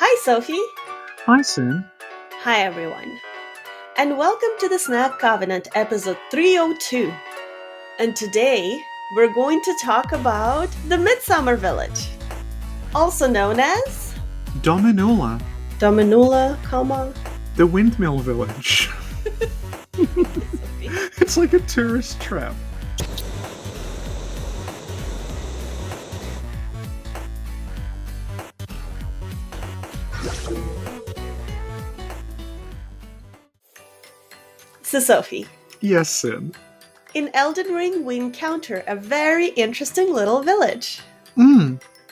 Hi, Sophie. Hi, Sin. Hi, everyone. And welcome to the Snack Covenant episode 302. And today, we're going to talk about the Midsummer Village, also known as Dominola, Dominula, the Windmill Village. It's like a tourist trap. So, Sophie, Yes, Sin. in Elden Ring, we encounter a very interesting little village.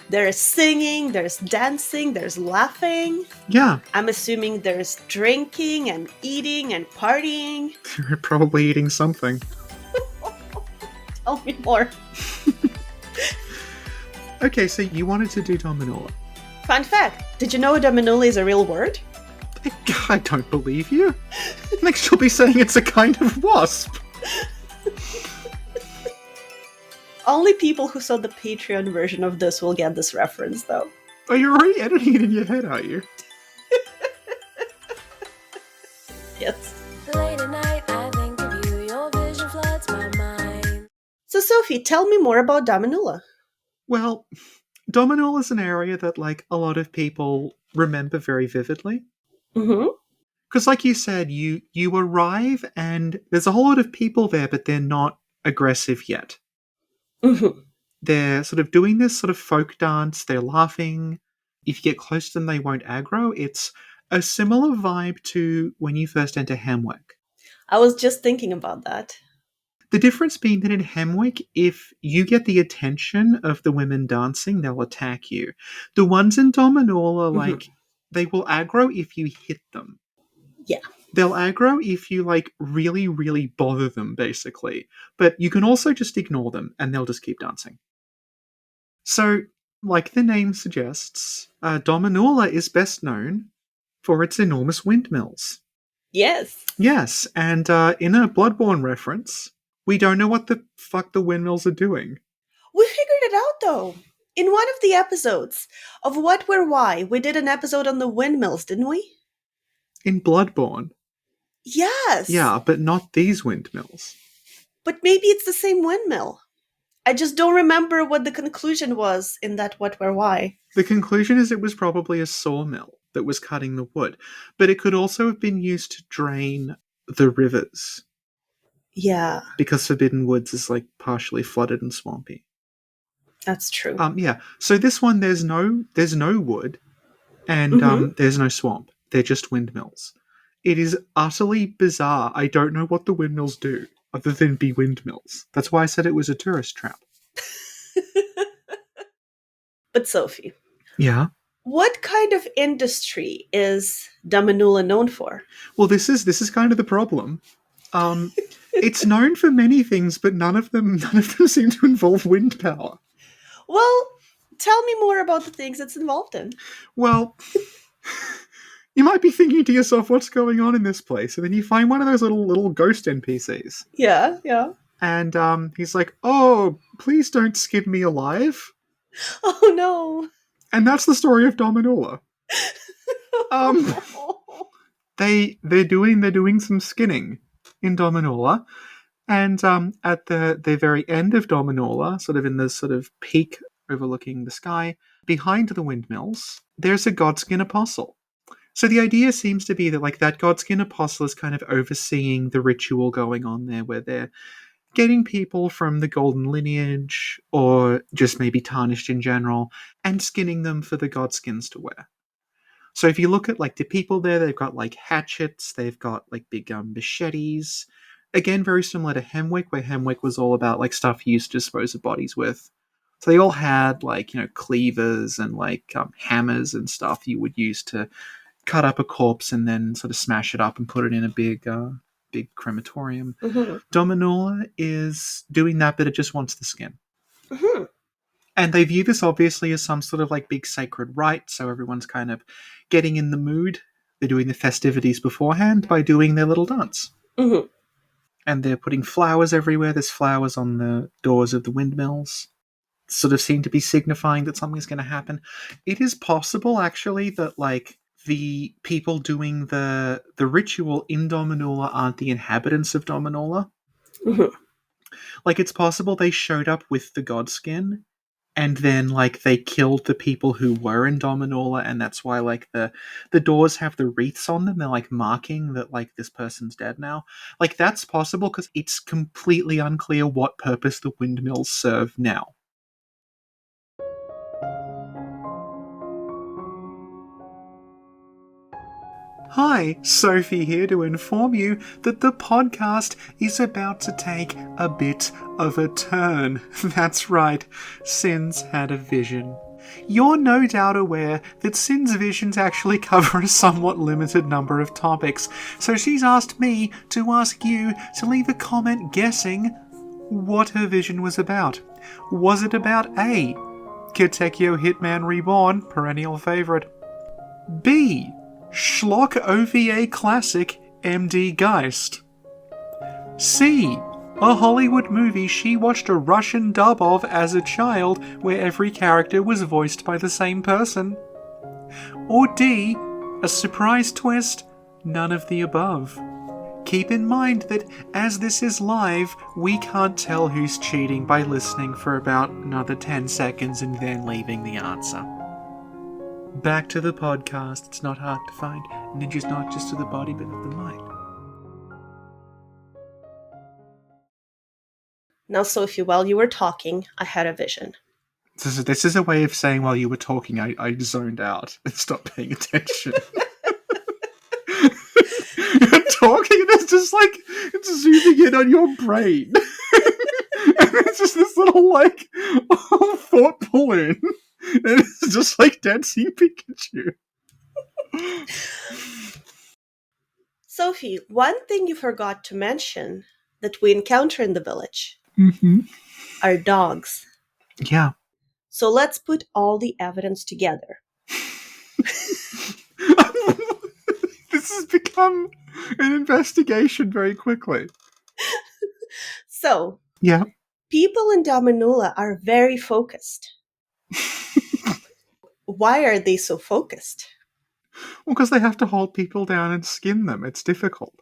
There's singing, there's dancing, there's laughing. Yeah. I'm assuming there's drinking and eating and partying. You're probably eating something. Tell me more. Okay, so you wanted to do Dominola. Fun fact, did you know Dominola is a real word? I don't believe you. Next you'll be saying it's a kind of wasp. Only people who saw the Patreon version of this will get this reference, though. Oh, you're already editing it in your head, are you? Yes. Late at night, I think of you, your vision floods my mind. So, Sophie, tell me more about Dominula. Well, Dominola is an area that, a lot of people remember very vividly. Mm-hmm. Because, like you said, you arrive and there's a whole lot of people there, but they're not aggressive yet. Mm-hmm. They're sort of doing this sort of folk dance. They're laughing. If you get close to them, they won't aggro. It's a similar vibe to when you first enter Hemwick. I was just thinking about that. The difference being that in Hemwick, if you get the attention of the women dancing, they'll attack you. The ones in Dominola, they will aggro if you hit them. Yeah. They'll aggro if you, really, really bother them, basically. But you can also just ignore them, and they'll just keep dancing. So, like the name suggests, Dominola is best known for its enormous windmills. Yes. Yes, and in a Bloodborne reference, we don't know what the fuck the windmills are doing. We figured it out, though. In one of the episodes of What, Where, Why, we did an episode on the windmills, didn't we? In Bloodborne. Yes. Yeah, but not these windmills. But maybe it's the same windmill. I just don't remember what the conclusion was in that What, Where, Why. The conclusion is it was probably a sawmill that was cutting the wood, but it could also have been used to drain the rivers. Yeah, Because Forbidden Woods is partially flooded and swampy. that's true. Yeah. So this one, there's no wood, and there's no swamp. They're just windmills. It is utterly bizarre. I don't know what the windmills do other than be windmills. That's why I said it was a tourist trap. But Sophie, Yeah. what kind of industry is Dominula known for? Well, this is kind of the problem. It's known for many things, but none of them seem to involve wind power. Well, tell me more about the things it's involved in. Well, you might be thinking to yourself, what's going on in this place? And then you find one of those little ghost NPCs. Yeah. And he's like, oh, please don't skin me alive. Oh no. And that's the story of Dominola. They're doing some skinning in Dominola. And at the very end of Dominola, sort of in the sort of peak overlooking the sky, behind the windmills, there's a Godskin apostle. So the idea seems to be that that Godskin apostle is kind of overseeing the ritual going on there, where they're getting people from the golden lineage, or just maybe tarnished in general, and skinning them for the Godskins to wear. So if you look at the people there, they've got hatchets, they've got big machetes. Again, very similar to Hemwick, where Hemwick was all about stuff you used to dispose of bodies with. So they all had cleavers and hammers and stuff you would use to cut up a corpse and then sort of smash it up and put it in a big crematorium. Mm-hmm. Dominola is doing that, but it just wants the skin. Mm-hmm. And they view this obviously as some sort of big sacred rite, so everyone's kind of getting in the mood. They're doing the festivities beforehand by doing their little dance. Mm-hmm. And they're putting flowers everywhere. There's flowers on the doors of the windmills. sort of seem to be signifying that something's going to happen. It is possible, actually, that, like, the people doing the ritual in Dominola aren't the inhabitants of Dominola. Mhm. Like, it's possible they showed up with the Godskin, and then, like, they killed the people who were in Dominola, and that's why, like, the doors have the wreaths on them. They're, like, marking that, like, this person's dead now. Like, that's possible, because it's completely unclear what purpose the windmills serve now. Hi, Sophie here to inform you that the podcast is about to take a bit of a turn. That's right, Sin's had a vision. You're no doubt aware that Sin's visions actually cover a somewhat limited number of topics, so she's asked me to ask you to leave a comment guessing what her vision was about. Was it about A, Katekyo Hitman Reborn, perennial favourite? B, Schlock OVA classic MD Geist? C, a Hollywood movie she watched a Russian dub of as a child where every character was voiced by the same person? Or D, a surprise twist, none of the above? Keep in mind that as this is live, we can't tell who's cheating by listening for about another 10 seconds and then leaving the answer. Back to the podcast. It's not hard to find. Ninja's not just of the body, but of the mind. Now, Sophie, while you were talking, I had a vision. This is a way of saying while you were talking, I zoned out and stopped paying attention. You're talking and it's just like, it's zooming in on your brain. And it's just this little, like, thought balloon. And it's just like dancing Pikachu. Sophie, one thing you forgot to mention that we encounter in the village are dogs. Yeah. So let's put all the evidence together. This has become an investigation very quickly. So, Yeah. people in Dominola are very focused. Why are they so focused? Well, because they have to hold people down and skin them. It's difficult.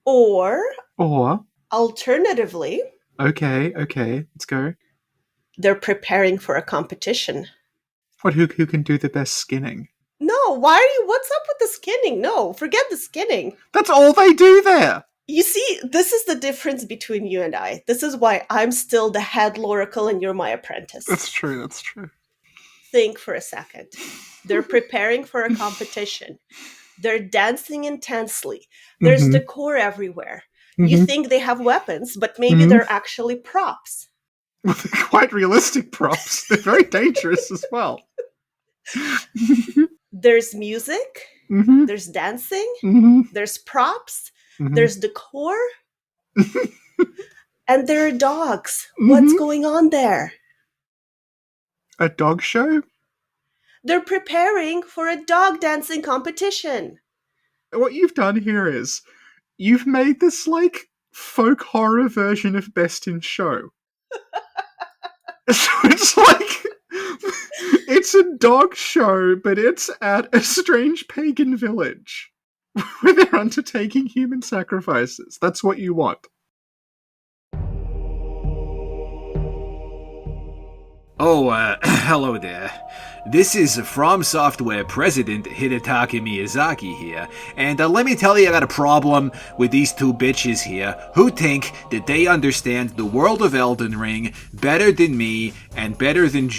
Or, Or, alternatively, okay, let's go. they're preparing for a competition. What? Who can do the best skinning? No, why are you? What's up with the skinning? No, forget the skinning. That's all they do there. You see, this is the difference between you and I. This is why I'm still the head Loracle and you're my apprentice. That's true. Think for a second. They're preparing for a competition. They're dancing intensely. There's decor everywhere. You think they have weapons, but maybe they're actually props. Well, they're quite realistic props. They're very dangerous as well. There's music. There's dancing. There's props. There's decor. And there are dogs. What's going on there? A dog show? They're preparing for a dog dancing competition. What you've done here is you've made this, like, folk horror version of Best in Show. So it's like, it's a dog show, but it's at a strange pagan village where they're undertaking human sacrifices. That's what you want. Oh, hello there. This is From Software President Hidetaka Miyazaki here, and let me tell you I got a problem with these two bitches here who think that they understand the world of Elden Ring better than me and better than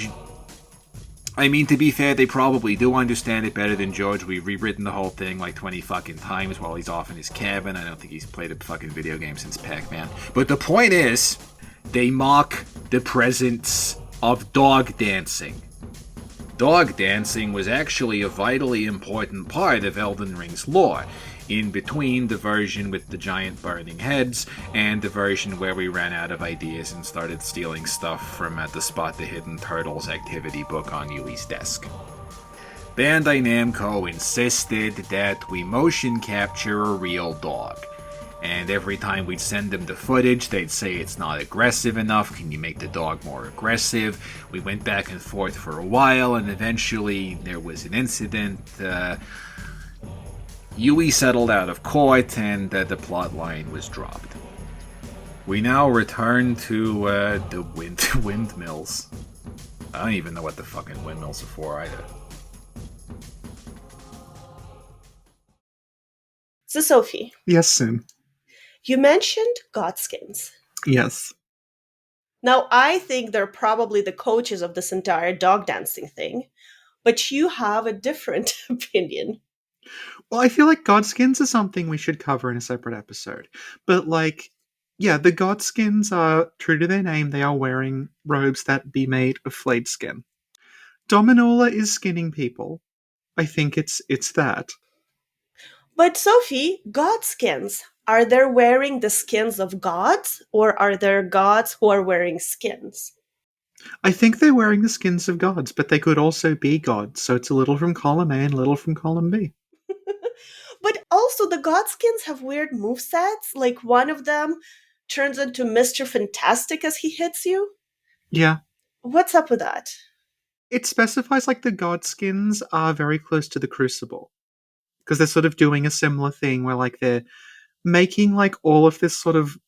I mean, to be fair, they probably do understand it better than George. We've rewritten the whole thing like 20 fucking times while he's off in his cabin. I don't think he's played a fucking video game since Pac-Man. But the point is, they mock the presence of dog dancing. Dog dancing was actually a vitally important part of Elden Ring's lore, in between the version with the giant burning heads and the version where we ran out of ideas and started stealing stuff from the Spot the Hidden Turtles activity book on Yui's desk. Bandai Namco insisted that we motion capture a real dog. And every time we'd send them the footage, they'd say it's not aggressive enough. Can you make the dog more aggressive? We went back and forth for a while, and eventually there was an incident. Yui settled out of court, and the plot line was dropped. We now return to the windmills. I don't even know what the fucking windmills are for either. So, Sophie, Yes, Sin. you mentioned Godskins. Yes. Now, I think they're probably the coaches of this entire dog dancing thing, but you have a different opinion. Well, I feel like Godskins is something we should cover in a separate episode. But, like, yeah, the Godskins are, true to their name, they are wearing robes that be made of flayed skin. Dominola is skinning people. I think it's that. But, Sophie, Godskins, are they wearing the skins of gods, or are there gods who are wearing skins? I think they're wearing the skins of gods, but they could also be gods, so it's a little from column A and a little from column B. But also, the Godskins have weird movesets. Like, one of them turns into Mr. Fantastic as he hits you. Yeah. What's up with that? It specifies, like, the Godskins are very close to the Crucible. Because they're sort of doing a similar thing where, like, they're making, like, all of this sort of,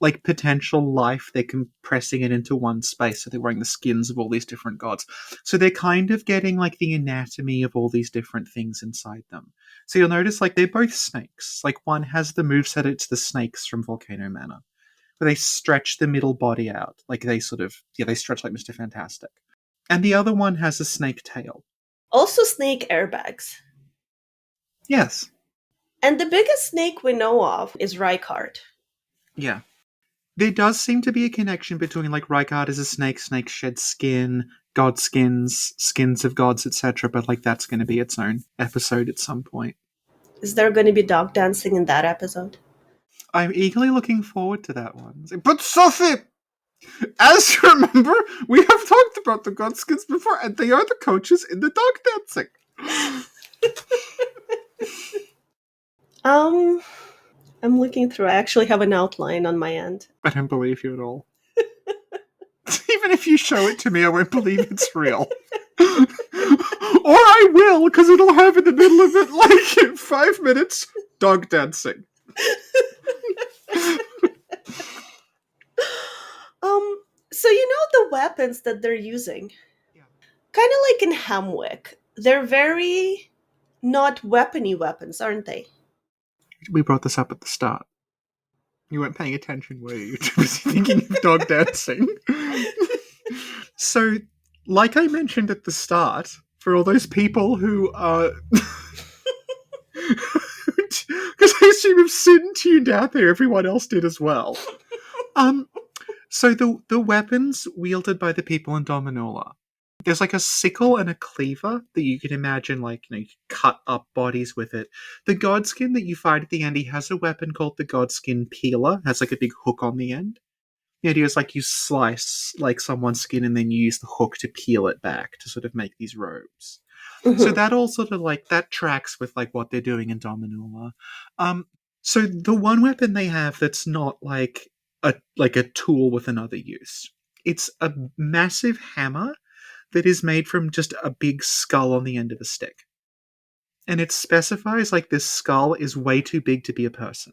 like, potential life, they're compressing it into one space, so they're wearing the skins of all these different gods. So they're kind of getting, like, the anatomy of all these different things inside them. So you'll notice, like, they're both snakes. Like, one has the moveset, it's the snakes from Volcano Manor, where they stretch the middle body out. Like, they sort of, they stretch like Mr. Fantastic. And the other one has a snake tail. Also, snake airbags. Yes. And the biggest snake we know of is Rykard. Yeah. There does seem to be a connection between, like, Rykard is a snake, snakes shed skin, Godskins, skins of gods, etc., but, like, that's going to be its own episode at some point. Is there going to be dog dancing in that episode? I'm eagerly looking forward to that one. But Sophie! As you remember, we have talked about the Godskins before, and they are the coaches in the dog dancing. I'm looking through. I actually have an outline on my end. I don't believe you at all. Even if you show it to me, I won't believe it's real. Or I will, because it'll have in the middle of it, like, in 5 minutes, dog dancing. So you know the weapons that they're using? Yeah. Kind of like in Hamwick. They're very not weapony weapons, aren't they? We brought this up at the start. You weren't paying attention, were you? You were busy thinking of dog dancing. So, like I mentioned at the start, for all those people who are... Because I assume if Sin tuned out there, everyone else did as well. So the weapons wielded by the people in Dominola, there's like a sickle and a cleaver that you can imagine, like, you can cut up bodies with it. The Godskin that you find at the end, he has a weapon called the Godskin Peeler, has like a big hook on the end. The idea is, like, you slice, like, someone's skin and then you use the hook to peel it back to sort of make these robes. So that all sort of, like, that tracks with, like, what they're doing in Dominola. So the one weapon they have that's not like a tool with another use, it's a massive hammer that is made from just a big skull on the end of a stick. And it specifies, like, this skull is way too big to be a person.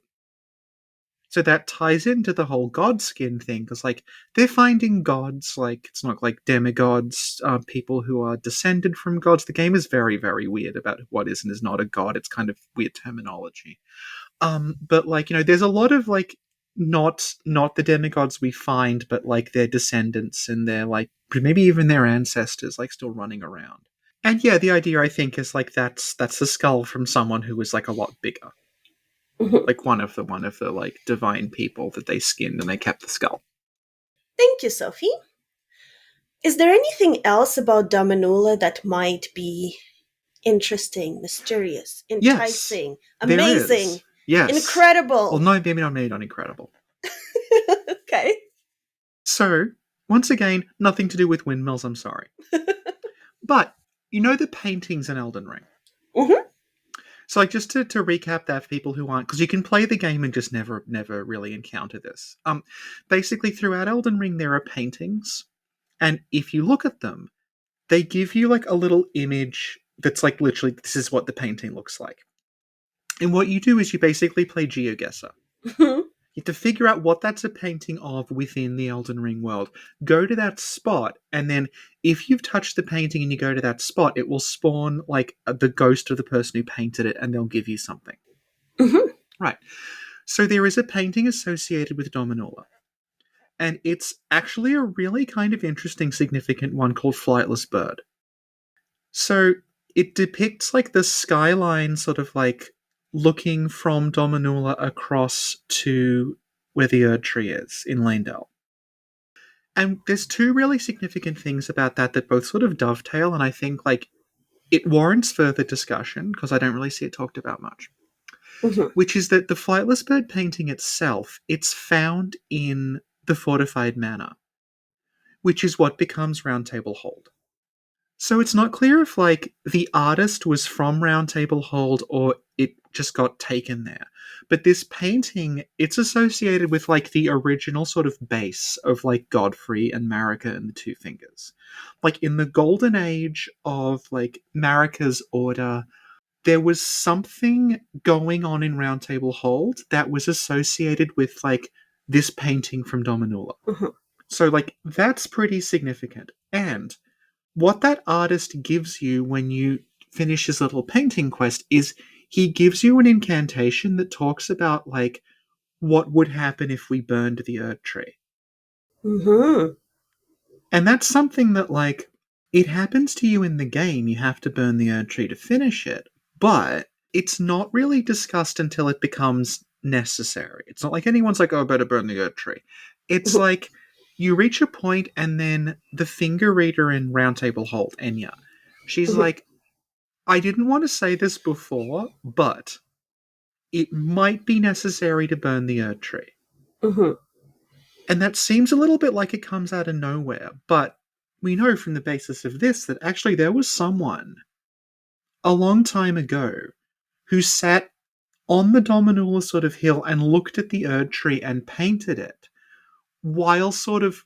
So that ties into the whole godskin thing, because, like, they're finding gods, like, it's not like demigods, people who are descended from gods. The game is very, very weird about what is and is not a god. It's kind of weird terminology. But, like, there's a lot of, like, not the demigods we find, but, like, their descendants and their, like, maybe even their ancestors, like, still running around. And yeah, the idea, I think, is, like, that's the skull from someone who was, like, a lot bigger. Like one of the like divine people that they skinned and they kept the skull. Thank you, Sophie. Is there anything else about Dominola that might be interesting, mysterious, enticing, amazing, yes, incredible? Well, no, maybe not incredible. Okay. So, once again, nothing to do with windmills, I'm sorry. But, the paintings in Elden Ring? Mm-hmm. So, like, just to recap that for people who aren't, because you can play the game and just never really encounter this. Basically, throughout Elden Ring, there are paintings, and if you look at them, they give you like a little image that's like literally this is what the painting looks like. And what you do is you basically play GeoGuessr. You have to figure out what that's a painting of within the Elden Ring world. Go to that spot, and then if you've touched the painting and you go to that spot, it will spawn like the ghost of the person who painted it, and they'll give you something. Right. So there is a painting associated with Dominola, and it's actually a really kind of interesting, significant one called Flightless Bird. So it depicts like the skyline sort of like looking from Dominula across to where the Erd Tree is in Lanedale. And there's two really significant things about that both sort of dovetail, and I think like it warrants further discussion because I don't really see it talked about much. Which is that the Flightless Bird painting itself, it's found in the Fortified Manor, which is what becomes Round Table Hold. So it's not clear if like the artist was from Round Table Hold or it just got taken there. But this painting, it's associated with like the original sort of base of like Godfrey and Marika and the Two Fingers. Like in the golden age of like Marika's order, there was something going on in Round Table Hold that was associated with like this painting from Dominula. So like that's pretty significant. And what that artist gives you when you finish his little painting quest is he gives you an incantation that talks about like what would happen if we burned the Erd Tree. And that's something that like it happens to you in the game. You have to burn the Erd Tree to finish it, but it's not really discussed until it becomes necessary. It's not like anyone's like, oh, I better burn the Erd Tree. It's like you reach a point and then the finger reader in Round Table Hold, Enya, she's like, I didn't want to say this before, but it might be necessary to burn the Erd Tree. And that seems a little bit like it comes out of nowhere, but we know from the basis of this that actually there was someone a long time ago who sat on the Dominula sort of hill and looked at the Erd Tree and painted it while sort of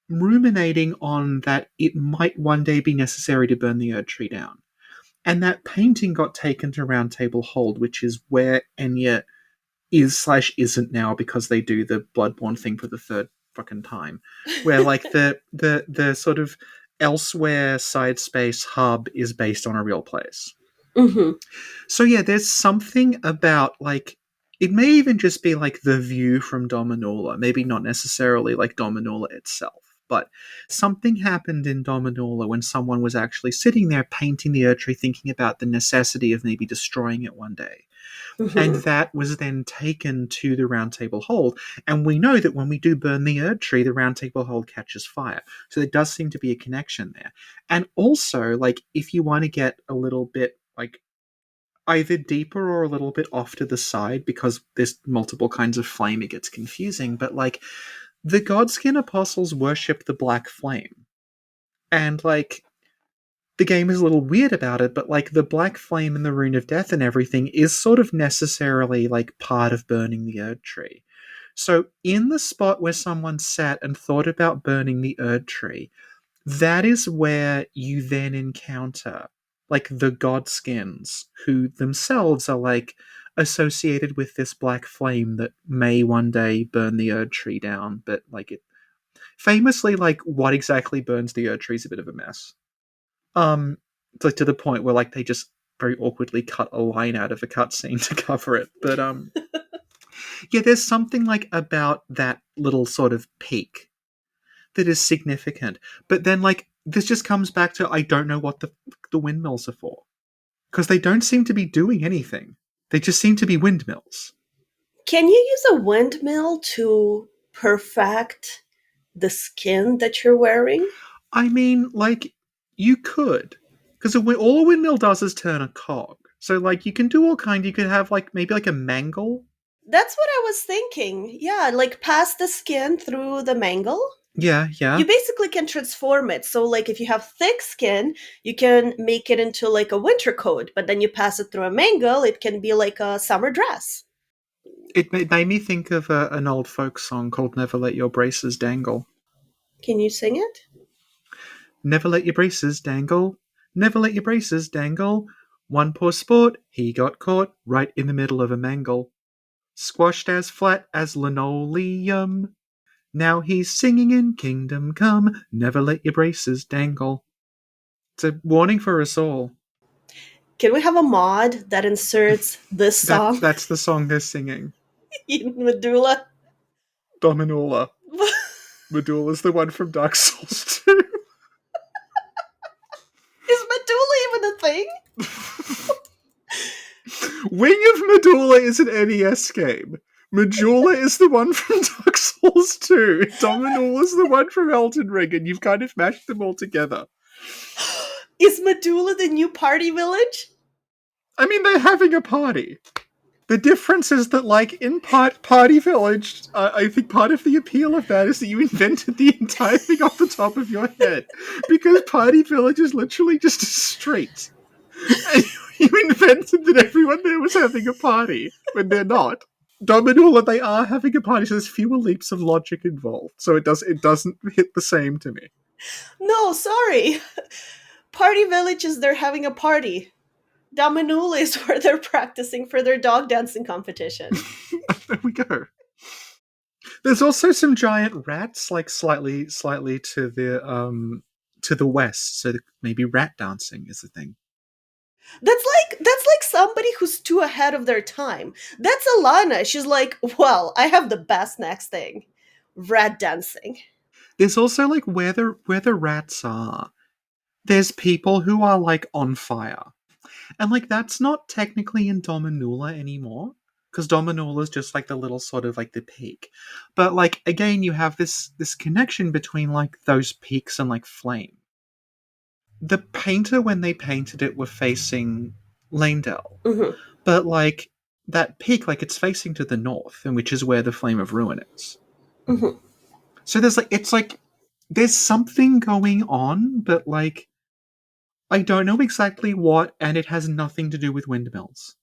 ruminating on that it might one day be necessary to burn the Erd Tree down. And that painting got taken to Round Table Hold, which is where Enya is/isn't now because they do the Bloodborne thing for the third fucking time. Where like the sort of elsewhere side space hub is based on a real place. So yeah, there's something about like it may even just be like the view from Dominola, maybe not necessarily like Dominola itself, but something happened in Dominola when someone was actually sitting there painting the Erd Tree, thinking about the necessity of maybe destroying it one day. And that was then taken to the Round Table Hold. And we know that when we do burn the Erd Tree, the Round Table Hold catches fire. So there does seem to be a connection there. And also, like, if you want to get a little bit, like, either deeper or a little bit off to the side, because there's multiple kinds of flame, it gets confusing, but, like, the Godskin apostles worship the black flame. And, like, the game is a little weird about it, but, like, the black flame and the rune of death and everything is sort of necessarily, like, part of burning the Erd Tree. So, in the spot where someone sat and thought about burning the Erd Tree, that is where you then encounter, like, the Godskins, who themselves are, like, associated with this black flame that may one day burn the Erd Tree down, but, like, it famously, like, what exactly burns the Erd Tree is a bit of a mess. It's like to the point where like they just very awkwardly cut a line out of a cutscene to cover it. But yeah, there's something like about that little sort of peak that is significant. But then like this just comes back to I don't know what the windmills are for. Because they don't seem to be doing anything. They just seem to be windmills. Can you use a windmill to perfect the skin that you're wearing? I mean, like, you could. Because all a windmill does is turn a cog. So, like, you can do all kind. You could have, like, maybe like a mangle. That's what I was thinking. Yeah, like pass the skin through the mangle. Yeah, yeah. You basically can transform it. So, like, if you have thick skin, you can make it into like a winter coat, but then you pass it through a mangle, it can be like a summer dress. It made me think of an old folk song called "Never Let Your Braces Dangle." Can you sing it? Never let your braces dangle. Never let your braces dangle. One poor sport, he got caught right in the middle of a mangle. Squashed as flat as linoleum. Now he's singing in Kingdom Come. Never let your braces dangle. It's a warning for us all. Can we have a mod that inserts this song That's the song they're singing. in Medulla? Dominula. Medulla's the one from Dark Souls 2. Is Medulla even a thing? Wing of Medulla is an NES game. Medulla is the one from Dark Souls 2. Dominula is the one from Elden Ring, and you've kind of mashed them all together. Is Medulla the new party village? I mean, they're having a party. The difference is that, like, in Party Village, I think part of the appeal of that is that you invented the entire thing off the top of your head. Because Party Village is literally just a street. And you invented that everyone there was having a party, when they're not. Dominula, they are having a party, so there's fewer leaps of logic involved. So it doesn't hit the same to me. No, sorry. Party village is they're having a party. Dominula is where they're practicing for their dog dancing competition. There we go. There's also some giant rats, like slightly to the west, so maybe rat dancing is a thing. That's like somebody who's too ahead of their time. That's Alana. She's like, well, I have the best next thing. Rat dancing. There's also like where the rats are. There's people who are like on fire, and like that's not technically in Dominula anymore because Dominula is just like the little sort of like the peak. But like again, you have this connection between like those peaks and like flame. The painter when they painted it were facing Lanedale, Hmm. but like that peak, like it's facing to the north, and which is where the Flame of Ruin is. Hmm. So there's like it's like there's something going on, but like I don't know exactly what, and it has nothing to do with windmills.